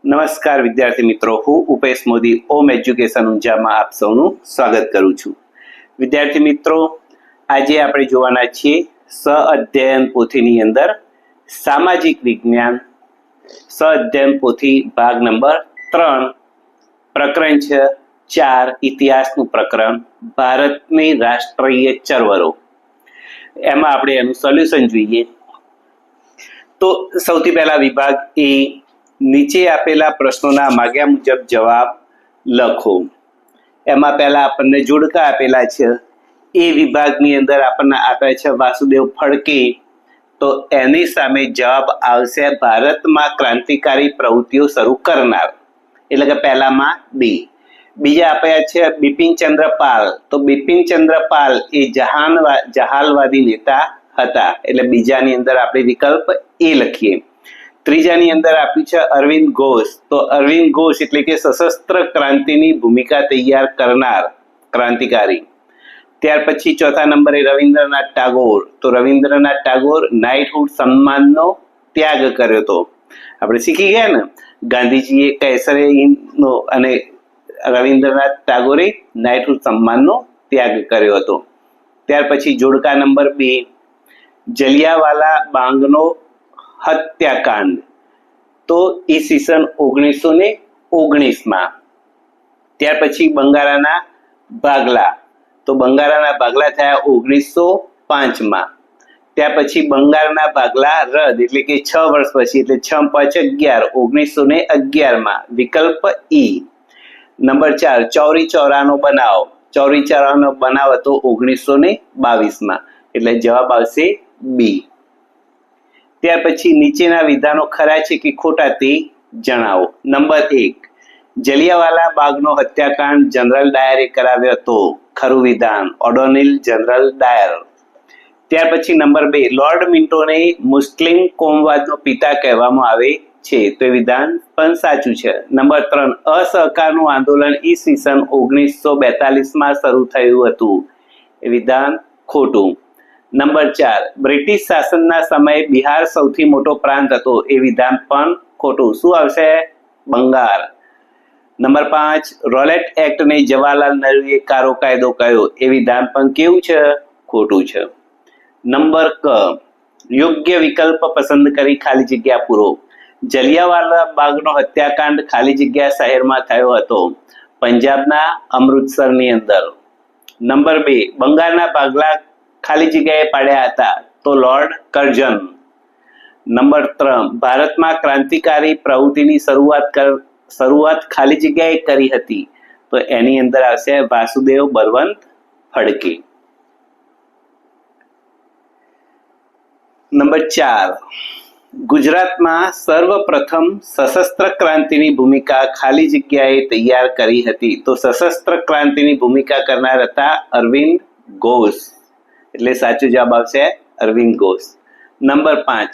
નમસ્કાર વિદ્યાર્થી મિત્રો, હું ઉપેશ મોદી ઓમ એજ્યુકેશન ઊંઝામાં આપ સૌનું સ્વાગત કરું છું. વિદ્યાર્થી મિત્રો, આજે આપણે જોવાના છીએ સહ-અધ્યયન પોથીની અંદર સામાજિક વિજ્ઞાન સહ-અધ્યયન પોથી ભાગ નંબર 3, પ્રકરણ છે 4, ઇતિહાસનું પ્રકરણ, ભારતની રાષ્ટ્રીય ચળવળો. એમાં આપણે એનું સોલ્યુશન જોઈએ. તો સૌથી પહેલા વિભાગ એ, નીચે આપેલા પ્રશ્નોના માગ્યા મુજબ જવાબ લખો. એમાં પહેલા આપણને જોડકા આપેલા છે. એ વિભાગની અંદર આપણને આપે છે વાસુદેવ ફડકે, તો એની સામે જવાબ આવશે ભારતમાં ક્રાંતિકારી પ્રવૃત્તિઓ શરૂ કરનાર, એટલે કે પહેલામાં બી. બીજા આપ્યા છે બિપિનચંદ્ર પાલ, તો બિપિનચંદ્ર પાલ એ જહાલવાદી નેતા હતા, એટલે બીજાની અંદર આપણે વિકલ્પ એ લખીએ. ત્રીજાની અંદર આપ્યું છે અરવિંદ ઘોષ, તો અરવિંદ ઘોષ એટલે કે સશસ્ત્ર ક્રાંતિની ભૂમિકા તૈયાર કરનાર ક્રાંતિકારી. ત્યાર પછી ચોથા નંબરે રવિન્દ્રનાથ ટાગોર, તો રવિન્દ્રનાથ ટાગોર નાઇટહુડ સન્માનનો ત્યાગ કર્યો હતો. આપણે શીખી ગયા ને, ગાંધીજીએ કેસરે હિંદનો અને રવિન્દ્રનાથ ટાગોરે નાઇટહુડ સન્માનનો ત્યાગ કર્યો હતો. ત્યાર પછી જોડકા નંબર 2, જલિયાવાલા બાગનો હત્યાકાંડ, તો ઈસવીસન 1919માં. ત્યાર પછી બંગાળાના ભાગલા, તો બંગાળાના ભાગલા થયા 1905માં. ત્યાર પછી બંગાળના ભાગલા રદ, એટલે કે 6 વર્ષ પછી, એટલે 6 × 5 = 11, 1911માં. વિકલ્પ ઈ. નંબર 4, ચૌરી ચૌરાનો બનાવ, ચૌરી ચૌરાનો બનાવ હતો 1922માં, એટલે જવાબ આવશે બી. ત્યાર પછી નીચેના વિધાનો ખરા છે કે ખોટા તે જણાવો. નંબર 1, જલિયાવાલા બાગનો હત્યાકાંડ જનરલ ડાયરે કરાવ્યો હતો. ખરું વિધાન, ઓડોનિલ જનરલ ડાયર. ત્યાર પછી નંબર 2, લોર્ડ મિન્ટોને મુસ્લિમ કોમવાદનો પિતા કહેવામાં આવે છે, તો એ વિધાન પણ સાચું છે. નંબર 3, અસહકારનું આંદોલન ઈસવીસન 1942માં શરૂ થયું હતું, એ વિધાન ખોટું. નંબર 4, બ્રિટિશ શાસનના સમયે બિહાર સૌથી મોટો પ્રાંત હતો, એ વિધાન પણ ખોટું. શું આવશે? બંગાળ. નંબર 5, રોલેટ એક્ટને જવાહરલાલ નહેરુએ કારો કાયદો કહ્યો, એ વિધાન પણ કેવું છે? ખોટું છે. નંબર ક, યોગ્ય વિકલ્પ પસંદ કરી ખાલી જગ્યા પૂરો. જલિયાવાલા બાગનો હત્યાકાંડ ખાલી જગ્યા શહેરમાં થયો હતો, પંજાબના અમૃતસરની અંદર. નંબર 2, બંગાળના ભાગલા ખાલી જગ્યાએ પાડ્યા હતા, તો લોર્ડ કર્ઝન. નંબર 3, ભારતમાં ક્રાંતિકારી પ્રવૃત્તિની શરૂઆત ખાલી જગ્યાએ કરી હતી, તો એની અંદર આવશે વાસુદેવ બળવંત ફડકે. નંબર 4, ગુજરાતમાં સર્વપ્રથમ સશસ્ત્ર ક્રાંતિની ભૂમિકા ખાલી જગ્યાએ તૈયાર કરી હતી, તો સશસ્ત્ર ક્રાંતિની ભૂમિકા કરનાર હતા અરવિંદ ઘોષ, એટલે સાચો જવાબ આવશે અરવિંદ ઘોષ. નંબર 5,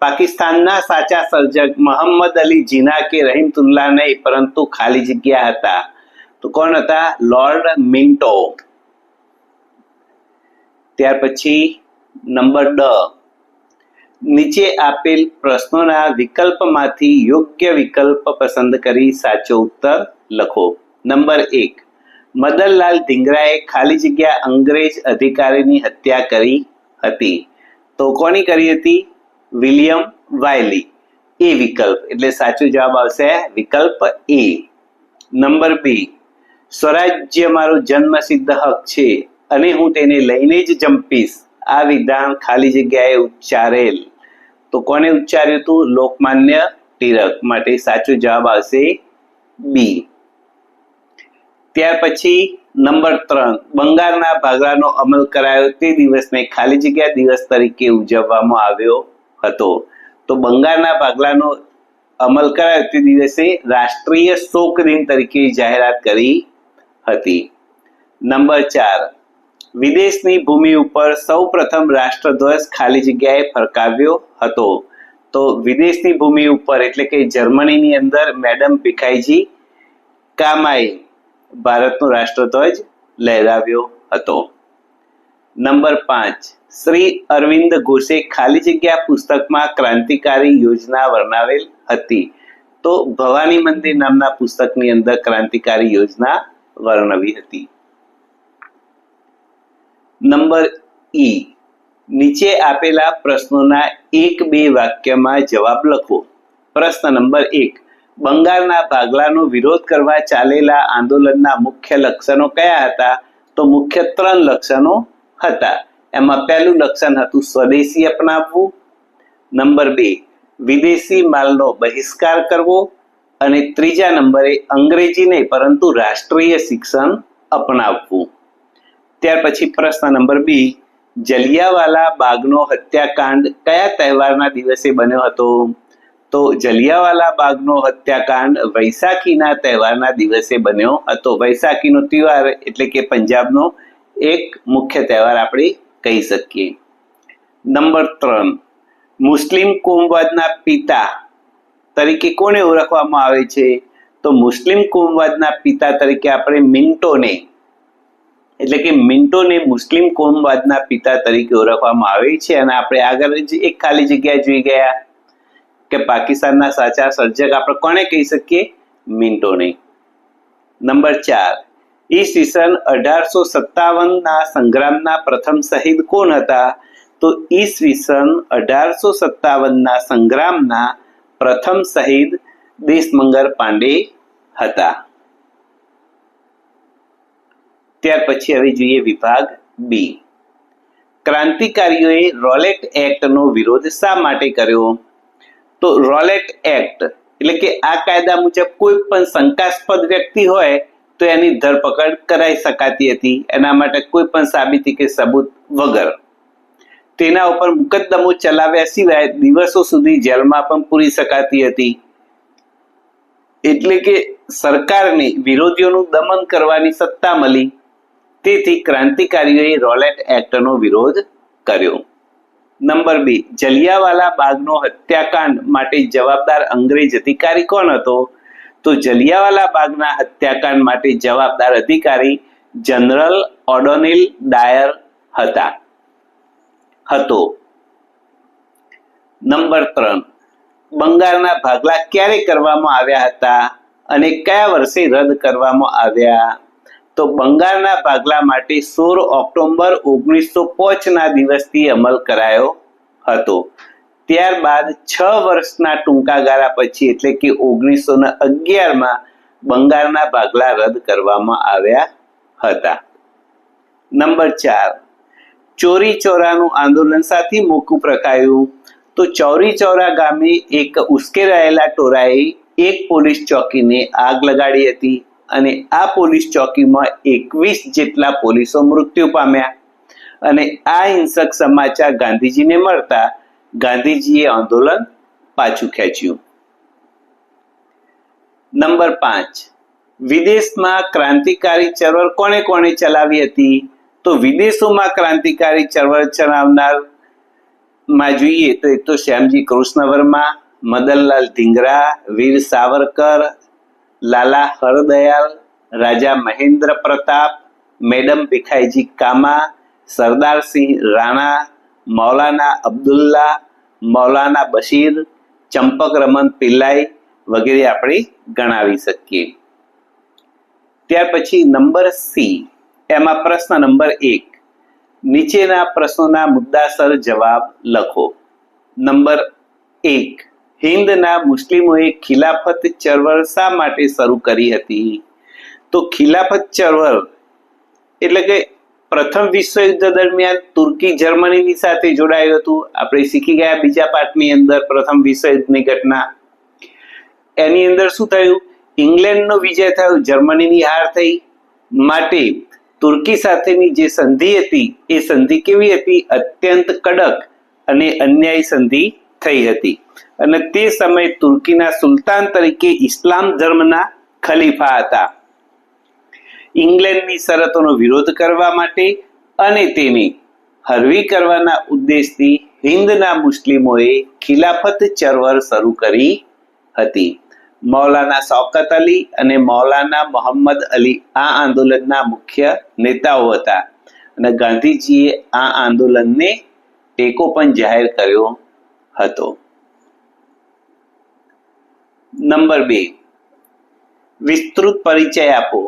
પાકિસ્તાનના સાચા સર્જક મોહમ્મદ અલી જીના કે રહીમતુલ્લાહ નહીં, પરંતુ ખાલી જગ્યા હતા, તો કોણ હતા? Lord Minto. ત્યાર પછી નંબર ડ, નીચે આપેલ પ્રશ્નોના વિકલ્પમાંથી યોગ્ય વિકલ્પ પસંદ કરી સાચો ઉત્તર લખો. નંબર 1, મદનલાલ ધીંગરાએ ખાલી જગ્યા અંગ્રેજ અધિકારીની હત્યા કરી હતી, તો કોની કરી હતી? વિલિયમ વાયલી, એ વિકલ્પ, એટલે સાચો જવાબ આવશે વિકલ્પ એ. નંબર 2, સ્વરાજ્ય મારો જન્મસિદ્ધ હક છે અને હું તેને લઈને જ જંપીશ, આ વિધાન ખાલી જગ્યાએ ઉચ્ચારેલ, તો કોને ઉચ્ચાર્યું હતું? લોકમાન્ય ટિળક, માટે સાચો જવાબ આવશે બી. ત્યાર પછી નંબર 3, બંગાળના ભાગલાનો અમલ કરાયો તે દિવસને ખાલી જગ્યા દિવસ તરીકે ઉજવવામાં આવ્યો હતો, તો બંગાળના ભાગલાનો અમલ કરાયો તે દિવસે રાષ્ટ્રીય શોક દિન તરીકે જાહેરાત કરી હતી. નંબર 4, વિદેશની ભૂમિ ઉપર સૌ પ્રથમ રાષ્ટ્રધ્વજ ખાલી જગ્યાએ ફરકાવ્યો હતો, તો વિદેશની ભૂમિ ઉપર એટલે કે જર્મનીની અંદર મેડમ ભીખાઈજી કામાએ ભારતનો રાષ્ટ્રધ્વજ લહેરાવ્યો હતો. નંબર 5, શ્રી અરવિંદ ઘોષે ખાલી જગ્યા પુસ્તકમાં ક્રાંતિકારી યોજના વર્ણવેલ હતી? તો ભવાની મંદિર નામના પુસ્તકની અંદર ક્રાંતિકારી યોજના વર્ણવી હતી. નંબર ઈ, નીચે આપેલા પ્રશ્નોના 1-2 વાક્યમાં જવાબ લખો. પ્રશ્ન નંબર 1, બંગાળના ભાગલાનો વિરોધ કરવા ચાલેલા આંદોલનના મુખ્ય લક્ષણો કયા હતા? તો મુખ્ય 3 લક્ષણો હતા. એમાં પહેલું લક્ષણ હતું સ્વદેશી અપનાવવું. નંબર 2, વિદેશી માલનો બહિષ્કાર કરવો. અને ત્રીજા નંબરે અંગ્રેજી નહીં પરંતુ રાષ્ટ્રીય શિક્ષણ અપનાવવું. ત્યાર પછી પ્રશ્ન નંબર 2, જલિયાવાલા બાગનો હત્યાકાંડ કયા તહેવારના દિવસે બન્યો હતો? તો જલિયાવાલા બાગનો હત્યાકાંડ વૈશાખીના તહેવારના દિવસે બન્યો હતો. વૈશાખીનો તહેવાર એટલે કે પંજાબનો એક મુખ્ય તહેવાર આપણે કહી શકીએ. નંબર 3, મુસ્લિમ કોમવાદના પિતા તરીકે કોને ઓળખવામાં આવે છે? તો મુસ્લિમ કોમવાદના પિતા તરીકે આપણે મિન્ટોને એટલે કે મિન્ટોને મુસ્લિમ કોમવાદના પિતા તરીકે ઓળખવામાં આવે છે. અને આપણે આગળ જ એક ખાલી જગ્યા જોઈ ગયા કે પાકિસ્તાનના સાચા સર્જક આપણે કોને કહી શકીએ? મિન્ટોને. નંબર 4, ઈસવીસન 1857ના સંગ્રામના પ્રથમ શહીદ કોણ હતા? તો ઈસવીસન 1857ના સંગ્રામના પ્રથમ શહીદ દેશમંગર પાંડે હતા. ત્યાર પછી હવે જોઈએ વિભાગ બી. ક્રાંતિકારીઓએ રોલેટ એક્ટનો વિરોધ શા માટે કર્યો? તો રોલેટ એક્ટ એટલે કે આ કાયદા મુજબ કોઈ પણ શંકાસ્પદ વ્યક્તિ હોય તો એની ધરપકડ કરાઈ શકાતી હતી. એના માટે કોઈ પણ સાબિતી કે સબૂત વગર તેના ઉપર મુકદ્દમો ચલાવ્યા સિવાય દિવસો સુધી જેલમાં પણ પૂરી શકાતી હતી. એટલે કે સરકારને વિરોધીઓનું દમન કરવાની સત્તા મળી. તેથી ક્રાંતિકારીઓએ રોલેટ એક્ટનો વિરોધ કર્યો. નંબર 2, જલિયાવાલા બાગનો હત્યાકાંડ માટે જવાબદાર અંગ્રેજ અધિકારી કોણ હતો? તો જલિયાવાલા બાગના હત્યાકાંડ માટે જવાબદાર અધિકારી જનરલ ઓડોનિલ ડાયર હતો. નંબર 3, બંગાળના ભાગલા ક્યારે કરવામાં આવ્યા હતા અને કયા વર્ષે રદ કરવામાં આવ્યા? તો બંગાળના ભાગલા માટે 16 ઓક્ટોબર 1905ના દિવસથી અમલ કરાયો હતો. ત્યારબાદ 6 વર્ષના ટૂંકા ગાળા પછી એટલે કે 1911માં બંગાળના ભાગલા રદ કરવામાં આવ્યા હતા. નંબર 4, ચોરી ચોરાનું આંદોલન સાથી મોકૂફ રખાયું? તો ચોરી ચોરા ગામે એક ઉશ્કેરાયેલા ટોળાએ એક પોલીસ ચોકીને આગ લગાડી હતી અને આ પોલીસ ચોકીમાં 21 જેટલા પોલીસો મૃત્યુ પામ્યા. અને આ હિંસક સમાચાર ગાંધીજીને મળતા ગાંધીજીએ આંદોલન પાછું ખેંચ્યું. નંબર 5, વિદેશમાં ક્રાંતિકારી ચળવળ કોણે કોણે ચલાવી હતી? તો વિદેશોમાં ક્રાંતિકારી ચળવળ ચલાવનાર માં જોઈએ તો એક તો શ્યામજી કૃષ્ણ વર્મા, મદનલાલ ધીંગરા, વીર સાવરકર, લાલા હરદયાલ, રાજા મહેન્દ્ર પ્રતાપ, મેડમ ભીખાઈજી કામા, સરદારસિંહ રાણા, મૌલાના અબ્દુલ્લા, મૌલાના બશીર, ચંપક રમન પિલ્લાઈ વગેરે આપણે ગણાવી શકીએ. ત્યાર પછી નંબર સી, એમાં પ્રશ્ન નંબર 1, નીચેના પ્રશ્નોના મુદ્દાસર જવાબ લખો. નંબર 1, હિન્દના મુસ્લિમોએ ખિલાફત ચળવળ શા માટે શરૂ કરી હતી? તો ખિલાફત ચળવળ એટલે કે પ્રથમ વિશ્વયુદ્ધ દરમિયાન તુર્કી જર્મનીની સાથે જોડાયું હતું. આપણે શીખી ગયા બીજા પાઠની અંદર પ્રથમ વિશ્વયુદ્ધની ઘટના. એની અંદર શું થયું? ઇંગ્લેન્ડનો વિજય થયો, જર્મનીની હાર થઈ. માટે તુર્કી સાથેની જે સંધિ હતી એ સંધિ કેવી હતી? અત્યંત કડક અને અન્યાયી સંધિ થઈ હતી. અને તે સમયે તુર્કીના સુલતાન તરીકે ઇસ્લામ ધર્મના ખલીફા હતા. ઇંગ્લેન્ડની શરતોનો વિરોધ કરવા માટે અને તેને હળવી કરવાના ઉદ્દેશથી હિન્દના મુસ્લિમોએ ખિલાફત ચળવળ શરૂ કરી હતી. મૌલાના શૌકત અલી અને મૌલાના મોહમ્મદ અલી આ આંદોલનના મુખ્ય નેતાઓ હતા. અને ગાંધીજીએ આ આંદોલનને ટેકો પણ જાહેર કર્યો હતો. નંબર 2, વિસ્તૃત પરિચય આપો.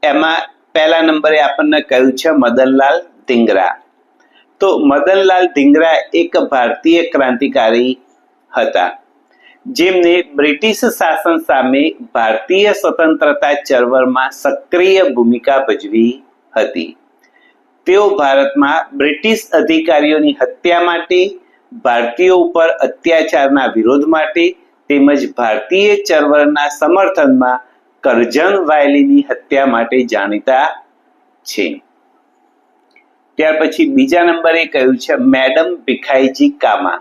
એમાં પહેલા નંબરે આપણને કહ્યું છે મદનલાલ ધીંગરા. તો મદનલાલ ધીંગરા એક ભારતીય ક્રાંતિકારી હતા, જેમને બ્રિટિશ શાસન સામે ભારતીય સ્વતંત્રતા ચળવળમાં સક્રિય ભૂમિકા ભજવી હતી. તેઓ ભારતમાં બ્રિટિશ અધિકારીઓની હત્યા માટે, ભારતીયો ઉપર અત્યાચારના વિરોધ માટે તેમજ ભારતીય ચળવળના સમર્થનમાં કરજણ વાયલીની હત્યા માટે જાણીતા છે. ત્યાર પછી બીજા નંબરે કહ્યું છે મેડમ ભીખાઈજી કામા.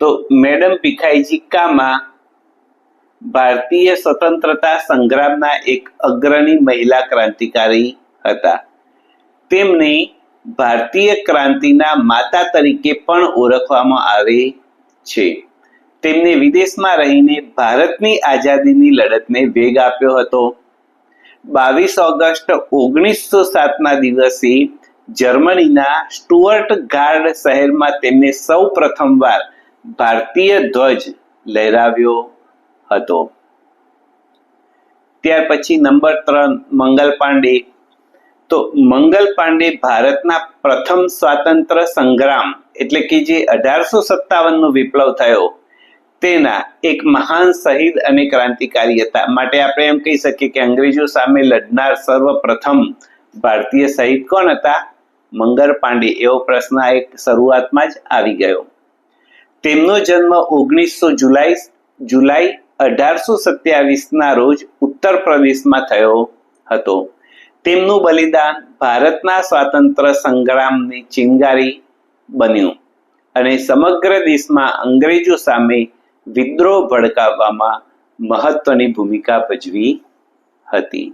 તો મેડમ ભીખાઈજી કામા ભારતીય સ્વતંત્રતા સંગ્રામના એક અગ્રણી મહિલા ક્રાંતિકારી હતા. તેમને ભારતીય ક્રાંતિના માતા તરીકે પણ ઓળખવામાં આવે છે. તેમને વિદેશમાં રહીને ભારતની આઝાદીની લડતને વેગ આપ્યો હતો. 22 ઓગસ્ટ 1907ના દિવસે જર્મનીના સ્ટુઅર્ટગાર્ડ શહેરમાં તેમને સૌ પ્રથમવાર ભારતીય ધ્વજ લહેરાવ્યો હતો. ત્યાર પછી નંબર 3 મંગલ પાંડે. તો મંગલ પાંડે ભારતના પ્રથમ સ્વાતંત્ર્ય સંગ્રામ એટલે કે જે 1857નો વિપ્લવ થયો તેના એક મહાન શહીદ અને ક્રાંતિકારી હતા. માટે આપણે એમ કહી શકીએ કે અંગ્રેજો સામે લડનાર સર્વપ્રથમ ભારતીય શહીદ કોણ હતા? મંગલ પાંડે. એવો પ્રશ્ન એક શરૂઆતમાં જ આવી ગયો. તેમનો જન્મ 19 જુલાઈ 1827ના રોજ ઉત્તર પ્રદેશમાં થયો હતો. તેમનું બલિદાન ભારતના સ્વાતંત્ર્ય સંગ્રામની ચિંગારી બન્યું અને સમગ્ર દેશમાં અંગ્રેજો સામે વિદ્રોહ ભડકાવવામાં મહત્વની ભૂમિકા ભજવી હતી.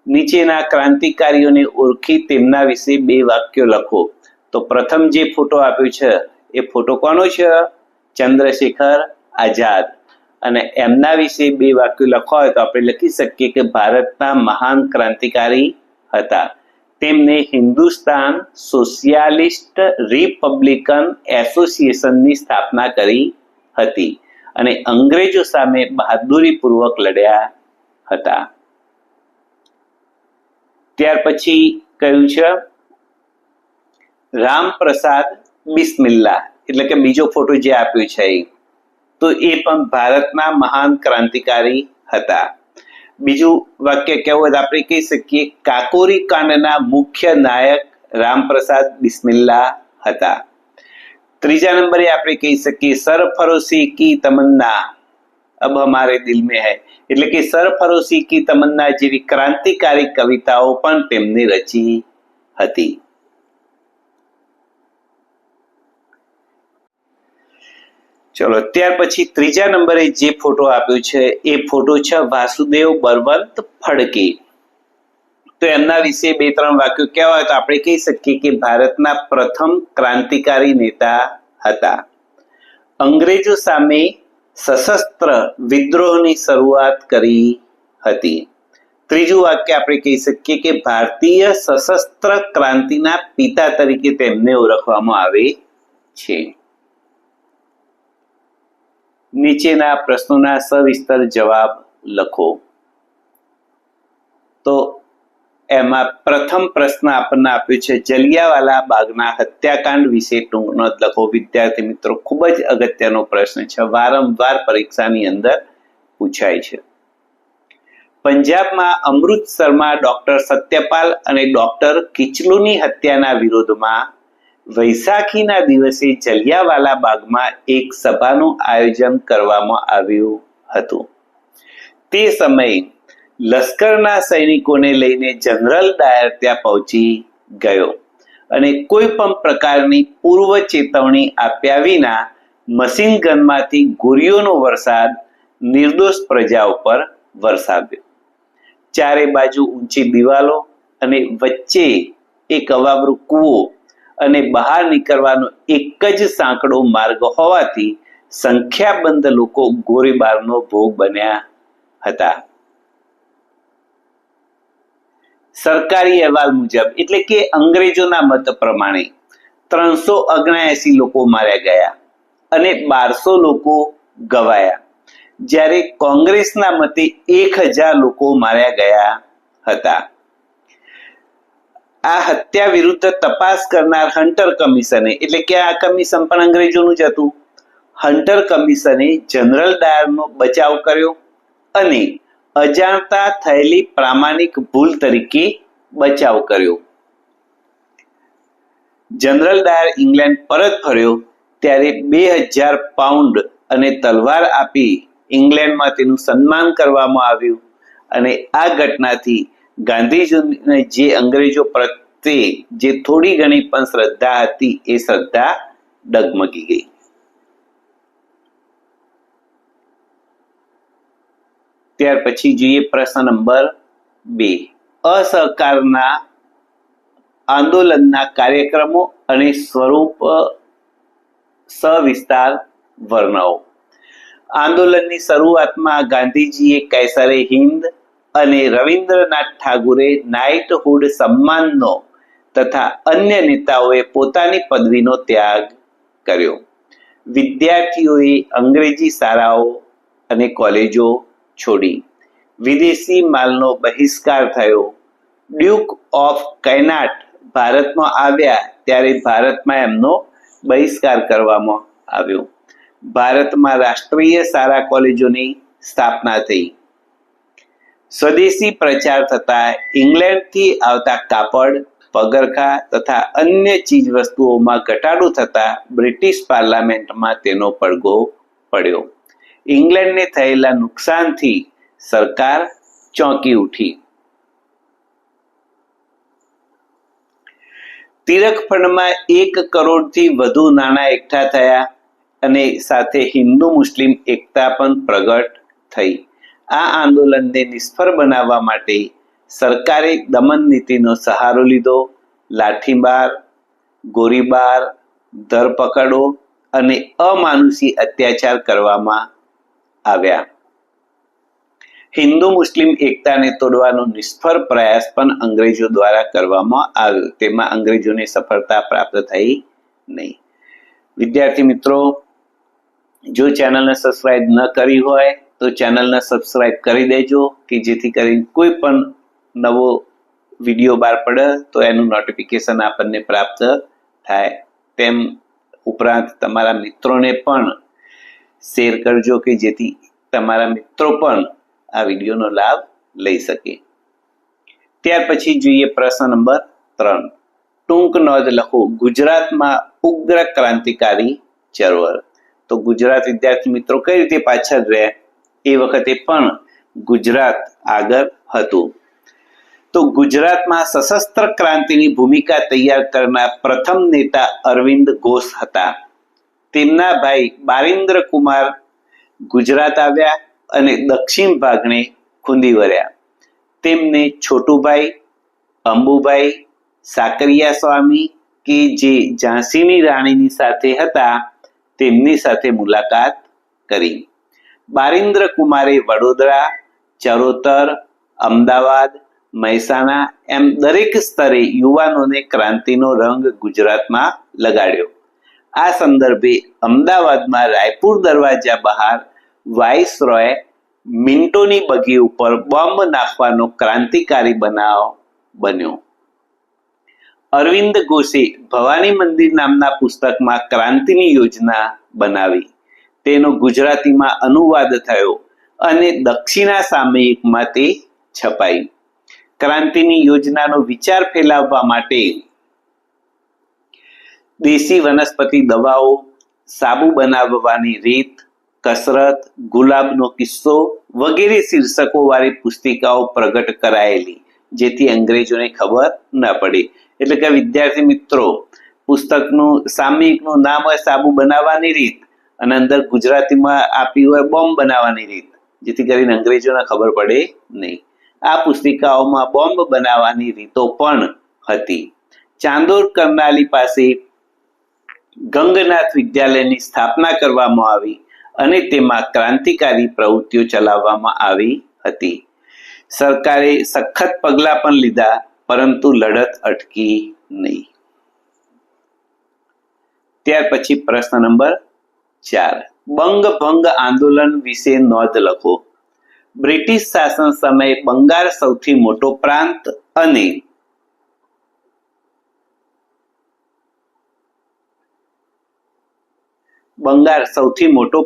નીચેના ક્રાંતિકારીઓને ઓળખી તેમના વિશે 2 વાક્યો લખો. તો પ્રથમ જે ફોટો આપ્યો છે એ ફોટો કોનો છે? ચંદ્રશેખર આઝાદ. અને એમના વિશે 2 વાક્યો લખવા હોય તો આપણે લખી શકીએ કે ભારતના મહાન ક્રાંતિકારી હતા. તેમને હિન્દુસ્તાન સોશિયાલિસ્ટ રિપબ્લિકન એસોસિએશનની સ્થાપના કરી હતી અને અંગ્રેજો સામે બહાદુરીપૂર્વક લડ્યા હતા. ત્યાર પછી કહ્યું છે રામપ્રસાદ બિસ્મિલ્લા, એટલે કે બીજો ફોટો જે આપ્યો છે તો એ પણ ભારતના મહાન ક્રાંતિકારી હતા. બીજું વાક્ય કહેવું હોય તો આપણે કહી શકીએ કાકોરી કાંડના મુખ્ય નાયક રામપ્રસાદ બિસ્મિલ્લા હતા. ત્રીજા નંબરે આપણે કહી શકીએ સરફરોશી કી તમન્ના અબ હમારે દિલ में है, એટલે કે સરફરોશી કી તમન્ના જેવી ક્રાંતિકારી કવિતાઓ પણ તેમને રચી હતી. ચલો ત્યાર પછી ત્રીજા નંબરે જે ફોટો આપ્યો છે એ ફોટો છે વાસુદેવ બળવંત ફડકે. તો એમના વિશે 2-3 વાક્યો કહેવા હોય તો આપણે કહી શકીએ કે ભારતના પ્રથમ ક્રાંતિકારી નેતા હતા. અંગ્રેજો સામે સશસ્ત્ર વિદ્રોહની શરૂઆત કરી હતી. ત્રીજું વાક્ય આપણે કહી શકીએ કે ભારતીય સશસ્ત્ર ક્રાંતિના પિતા તરીકે તેમને ઓળખવામાં આવે છે. નીચેના પ્રશ્નોના સવિસ્તર જવાબ લખો. તો એમાં પ્રથમ પ્રશ્ન આપણને આપ્યો છે જલિયાવાલા બાગના હત્યાકાંડ વિશે ટૂંક નોંધ લખો. વિદ્યાર્થી મિત્રો, ખૂબ જ અગત્યનો પ્રશ્ન છે, વારંવાર પરીક્ષાની અંદર પૂછાય છે. પંજાબમાં અમૃતસરમાં ડોક્ટર સત્યપાલ અને ડોક્ટર કિચલુની હત્યાના વિરોધમાં વૈશાખીના દિવસે જલિયાવાલા બાગમાં એક સભાનું આયોજન કરવામાં આવ્યું હતું. તે સમયે લશ્કરના સૈનિકોને લઈને જનરલ ડાયર ત્યાં પહોંચી ગયો અને કોઈ પણ પ્રકારની પૂર્વ ચેતવણી આપ્યા વિના મશીન ગનમાંથી ગોળીઓનો વરસાદ નિર્દોષ પ્રજા ઉપર વરસાવ્યો. ચારે બાજુ ઊંચી દિવાલો અને વચ્ચે એક અવાવરૂ કૂવો અને બહાર નીકળવાનો એક જ સાંકડો માર્ગ હોવાથી સંખ્યાબંધ લોકો ગોળીબારનો ભોગ બન્યા હતા. સરકારી અહેવાલ મુજબ એટલે કે અંગ્રેજોના મત પ્રમાણે 379 લોકો માર્યા ગયા અને 1200 લોકો ગવાયા, જ્યારે કોંગ્રેસના મતે 1000 લોકો માર્યા ગયા હતા. આ હત્યા વિરુદ્ધ તપાસ કરનાર હન્ટર કમિશને, એટલે કે આ કમિશન પણ અંગ્રેજોનું જ હતું, હન્ટર કમિશને જનરલ ડાયરનો બચાવ કર્યો અને અજાણતા થયેલી પ્રામાણિક ભૂલ તરીકે બચાવ કર્યો. જનરલ ડાયર ઇંગ્લેન્ડ પરત ફર્યો ત્યારે 2000 પાઉન્ડ અને તલવાર આપી ઇંગ્લેન્ડમાં તેનું સન્માન કરવામાં આવ્યું અને આ ઘટનાથી ગાંધીજીને જે અંગ્રેજો પ્રત્યે જે થોડી ઘણી પણ શ્રદ્ધા હતી એ શ્રદ્ધા ડગમગી ગઈ. ત્યાર પછી જોઈએ પ્રશ્ન નંબર 2. અસહકારના આંદોલનના કાર્યક્રમો અને સ્વરૂપ સવિસ્તાર વર્ણવો. આંદોલનની શરૂઆતમાં ગાંધીજીએ કૈસરે હિન્દ અને રવિન્દ્રનાથ ઠાગોરે નાઇટહુડ સન્માનનો તથા અન્ય નેતાઓએ પોતાની પદવીનો ત્યાગ કર્યો. વિદ્યાર્થીઓએ અંગ્રેજી શાળાઓ અને કોલેજો છોડી. વિદેશી માલનો બહિષ્કાર થયો. ડ્યુક ઓફ કૈનાટ ભારતમાં આવ્યા ત્યારે ભારતમાં એમનો બહિષ્કાર કરવામાં આવ્યો. ભારતમાં રાષ્ટ્રીય શાળા કોલેજોની સ્થાપના થઈ. સ્વદેશી પ્રચાર થતા ઇંગ્લેન્ડથી આવતા કાપડ, પગરખાં તથા અન્ય ચીજ વસ્તુઓમાં ઘટાડો થતા બ્રિટિશ પાર્લામેન્ટમાં તેનો પડઘો પડ્યો. ઇંગ્લેન્ડને થયેલા નુકસાનથી સરકાર ચોંકી ઉઠી. તિરક ફંડમાં 1 કરોડથી વધુ નાણાં એકઠા થયા અને સાથે હિન્દુ મુસ્લિમ એકતા પણ પ્રગટ થઈ. આ આંદોલનને નિષ્ફળ બનાવવા માટે સરકારે દમન નીતિનો સહારો લીધો. લાઠીમાર, ગોળીબાર, ધરપકડો અને અમાનુષી અત્યાચાર કરવામાં આવ્યા. હિન્દુ મુસ્લિમ એકતાને તોડવાનો નિષ્ફળ પ્રયાસ પણ અંગ્રેજો દ્વારા કરવામાં આવ્યો. તેમાં અંગ્રેજોને સફળતા પ્રાપ્ત થઈ નહીં. વિદ્યાર્થી મિત્રો, જો ચેનલને સબસ્ક્રાઇબ ન કરી હોય તો ચેનલને સબસ્ક્રાઇબ કરી દેજો કે જેથી કરીને કોઈ પણ નવો વિડીયો બહાર પડે તો એનું નોટિફિકેશન આપણને પ્રાપ્ત થાય. તેમ ઉપરાંત તમારા મિત્રોને પણ શેર કરજો કે જેથી તમારા મિત્રો પણ આ વિડીયોનો લાભ લઈ શકે. ત્યાર પછી જોઈએ પ્રશ્ન નંબર 3. ટૂંક નોંધ લખો. ગુજરાતમાં ઉગ્ર ક્રાંતિકારી ચળવળ. તો ગુજરાત વિદ્યાર્થી મિત્રો કઈ રીતે પાછળ રહ્યા, એ વખતે પણ ગુજરાત આગળ હતું. તો ગુજરાતમાં સશસ્ત્ર ક્રાંતિની ભૂમિકા તૈયાર કરનાર પ્રથમ નેતા અરવિંદ ઘોષ હતા. તેમના ભાઈ બારિન્દ્ર કુમાર ગુજરાત આવ્યા અને દક્ષિણ ભાગને ખૂંદી વળ્યા. તેમને છોટુભાઈ, અંબુભાઈ, સાકરિયા સ્વામી કે જે ઝાંસીની રાણીની સાથે હતા તેમની સાથે મુલાકાત કરી. બારિન્દ્ર કુમારે વડોદરા, ચરોતર, અમદાવાદ, મહેસાણા એમ દરેક સ્તરે યુવાનોને ક્રાંતિનો રંગ ગુજરાતમાં લગાડ્યો. આ સંદર્ભે અમદાવાદમાં રાયપુર દરવાજા બહાર વાઇસરોય મિન્ટોની બગી ઉપર બોમ્બ નાખવાનો ક્રાંતિકારી બનાવ બન્યો. અરવિંદ ઘોષે ભવાની મંદિર નામના પુસ્તકમાં ક્રાંતિની યોજના બનાવી. તેનો ગુજરાતીમાં અનુવાદ થયો અને દક્ષિણા સામયિકમાં તે છપાઈ. ક્રાંતિની યોજનાનો વિચાર ફેલાવવા માટે દેશી વનસ્પતિ દવાઓ, સાબુ બનાવવાની રીત, કસરત, ગુલાબનો કિસ્સો વગેરે શીર્ષકો વાળી પુસ્તિકાઓ પ્રગટ કરાયેલી, જેથી અંગ્રેજોને ખબર ન પડે. એટલે કે વિદ્યાર્થી મિત્રો, પુસ્તકનું સામયિકનું નામ હોય સાબુ બનાવવાની રીત અને અંદર ગુજરાતીમાં આપી હોય બોમ્બ બનાવવાની રીત, જેથી કરીને અંગ્રેજોને ખબર પડે નહીં. આ પુસ્તિકાઓમાં બોમ્બ બનાવવાની રીતો પણ હતી. ચાંદોદ કરનાલી પાસે ગંગનાથ વિદ્યાલયની સ્થાપના કરવામાં આવી અને તેમાં ક્રાંતિકારી પ્રવૃત્તિઓ ચલાવવામાં આવી હતી. સરકારે સખત પગલાં પણ લીધા, પરંતુ લડત અટકી નહીં. ત્યાર પછી પ્રશ્ન નંબર 4, બંગભંગ આંદોલન વિશે નોંધ લખો. બ્રિટિશ શાસન સમયે બંગાળ સૌથી મોટો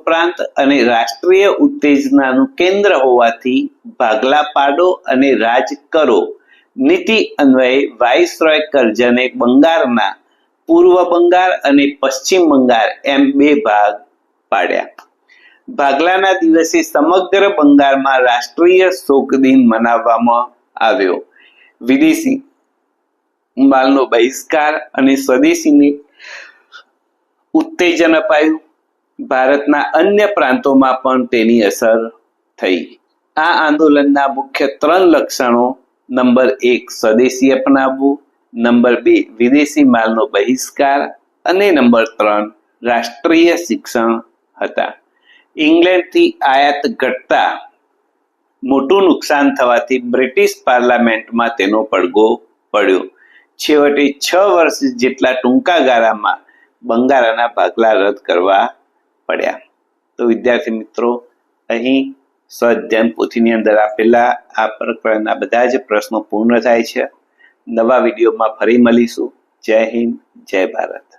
પ્રાંત અને રાષ્ટ્રીય ઉત્તેજનાનું કેન્દ્ર હોવાથી ભાગલા પાડો અને રાજ કરો નીતિ અન્વયે વાઇસરોય કરઝને બંગાળના પૂર્વ બંગાળ અને પશ્ચિમ બંગાળ એમ 2 ભાગ પાડ્યા. ભાગલાના દિવસે સમગ્ર બંગાળમાં રાષ્ટ્રીય શોક દિન મનાવવામાં આવ્યો. વિદેશી માલનો બહિષ્કાર અને સ્વદેશીને ઉત્તેજન અપાયું. ભારતના અન્ય પ્રાંતોમાં પણ તેની અસર થઈ. આ આંદોલનના મુખ્ય 3 લક્ષણો: નંબર 1, સ્વદેશી અપનાવવું, નંબર 2, વિદેશી માલનો બહિષ્કાર અને નંબર 3, રાષ્ટ્રીય શિક્ષણ હતા. ઇંગ્લેન્ડથી આયાત ઘટતા મોટું નુકસાન થવાથી બ્રિટિશ પાર્લામેન્ટમાં તેનો પડઘો પડ્યો. છેવટે 6 વર્ષ જેટલા ટૂંકા ગાળામાં બંગાળના ભાગલા રદ કરવા પડ્યા. તો વિદ્યાર્થી મિત્રો, અહીં સ્વાધ્યાય પોથીની અંદર આપેલા આ પ્રકરણના બધા જ પ્રશ્નો પૂર્ણ થાય છે. નવા વિડીયોમાં ફરી મળીશું. જય હિન્દ, જય ભારત.